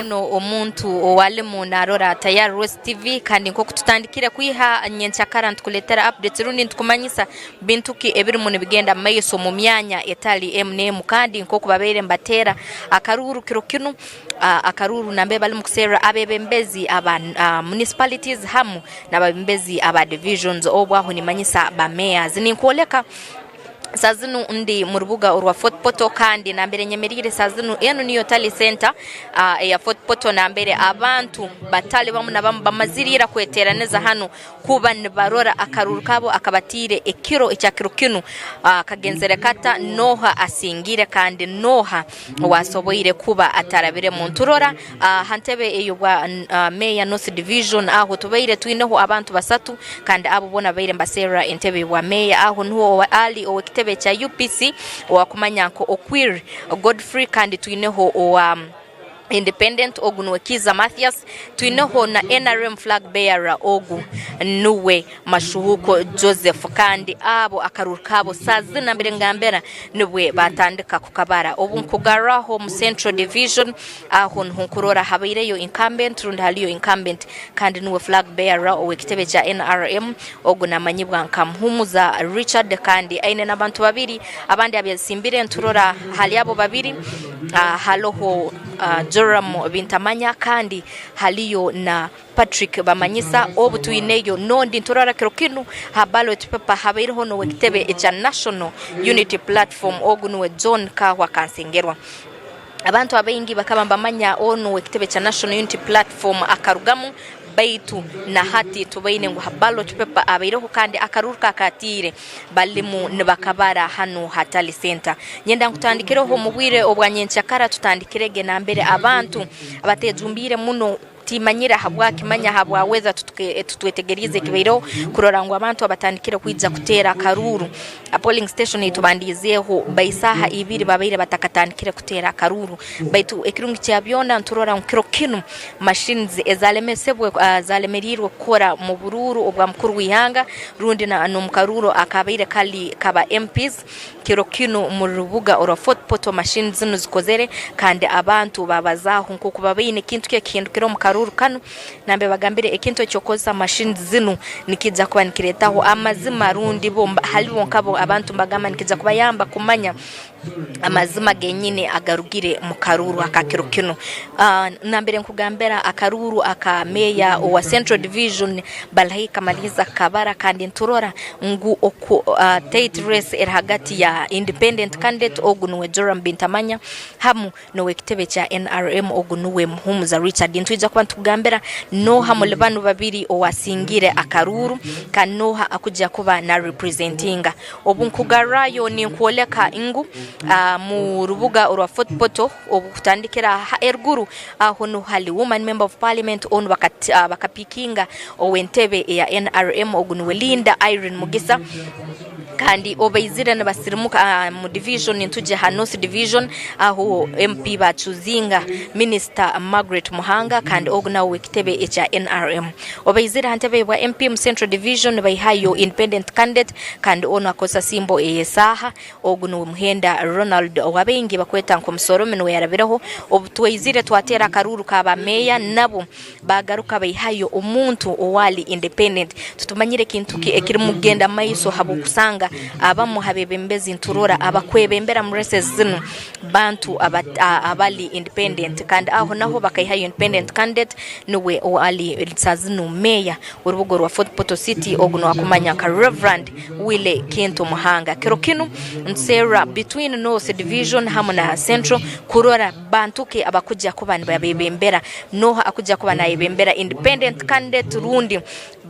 muno omuntu owali mu narora Tayari West TV kandi nko kututandikira kwiha nyenchakara ntukuletera updates rundi ntukumanyisa bintuki ebiri mu bigenda maiso mu myanya etali M&M kandi nko kubabeire mbatera akaruru kirokinu akaruru nambe bali mukusera abebembezi aba municipalities hamu nababembezi aba divisions obwaho nimanyisa ba mayors ninkoleka sazinu ndi mu rubuga urwa Fort Poto kandi nambere nyemerire sazinu eno niyo tali center ya Fort Poto nambere abantu batali bamu na bamu bamazirira kweteraneza hano kuba nibarora akaruru kabo akabatire ekiro ecyakiro kinu kagenzere kata noha asingire kandi noha wasoboire kuba atarabire mu nturora hantebe eyo bwa Mayor North Division aho tubaire tuineho abantu basatu kandi abo bona baire mbasera entebe wa Mayor aho nuho ali owekitebe cha UPC wakumanyanko Okwiri Godfrey kandi tuineho Independent ogu Nwekiza Mathias tuineho na NRM flag bearer ogu Nuwe Mashuhuko Joseph kandi abo akaruru kabo sazina mbere ngambera nibwe batandika kukabara obunkugaraho mu Central Division aho nkunkurora habaireyo incumbent rundi haliyo incumbent kandi nuwe flag bearer owekitebe cha NRM ogu namanyibwa nkamhumuza Richard kandi aine nabantu babiri abandi abyasimbire nturora hali abo babiri haloho Joram Bintamanya kandi haliyo na Patrick Bamanyisa obutuineyo nondi nturara kirokinu ha ballot paper habairiho no wekitebe echa National Unity Platform ogunwe John Kahwa kansengerwa abantu abayingi bakabamba manya ono wekitebe cha National Unity Platform akarugamu baitu na hati tubaine ngo ballot paper abairiho kandi akaruruka katire balimu nibakabara hano hatali center nyenda nkutandikireho mu bwire obwanyenchakara tutandikirege na mbere abantu abatejumbire muno timanyira habwa kimanya habwa weza tutwetegerize kibeiro kurora ngo abantu abatandikire kwiza kutera karuru a polling station itubandizeho baisaha ibiri babaire batakatandikire kutera karuru baitu ekirungi cyabyona nturora nkiro kinu machines ezalemesebwe zalemerirwe kora mu bururu obwa mukuru wihanga rundi na no mukaruru akabaire kali kaba MPs kiro kinu mu rubuga ora Fort Poto machines zino zikozere kandi abantu babazaho nko kubabaine kintu kekindukiro mukaruru kanu nambe bagambire ekinto cyokoza machines zinu nikija kuba nikiretaho amazima rundi bomba halibo nkabo abantu mbagama nikija kubayamba kumanya amazima genyine agarugire mu karuru akakiro kino nambere nkugambera akaruru akameya wa Central Division balahi kamaliza kabara kandi nturora ngu tate race hagati ya independent candidate ogunwe Joram Bintamanya hamu no wekitebe cha NRM ogunwe Mhumuza Richard ntwija kwa ntugambera noha mulebanu babiri owasingire akaruru kanoha akuja kuba na representinga obunkugarayo ni nkuoleka ingu mu rubuga ora Fort Poto obutandikira erguru aho no hali woman member of parliament on bakapikinga owentebe ya NRM ogunwe Linda Irene Mugisa kandi obayizira nabasirimuka mu division intuje North Division aho MP bachuzinga Minister Margaret Muhanga kandi oguna wekitebe echa NRM obayizira hantebe wa MP mu Central Division bayihayo independent candidate kandi ona kosa simbo eyesaha ogunu muhenda Ronald wabengi bakweta nko musoro menwe yarabiraho obutweyizire twatera karuru kaba meya nabo bagaruka bayihayo umuntu owali independent tutumanyire kintuki ekiri mugenda maiso habo kusanga abamu habebembezi nturora abakwebembera mu races zinu bantu abali independent kandi aho naho bakayihayo independent candidate niwe ali sazinu meya urubugo rwa Fort Poto City oguno akumanya ka Reverend Wile Kinto Muhanga kirokinu nsera between North Division hamuna Central kurora bantuke abakuja kuba babebembera noha akuja kuba nayebembera independent candidate rundi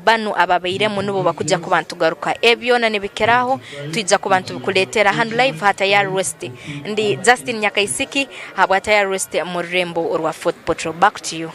banu ababairemo nubo bakuja kubantu garuka ebyona nebikeraho tuija kubantu kuletera hand live hata ya West ndi Justin Nyakaisiki habwa Tayari West mu Rembo orwa Fort Poto. Back to you.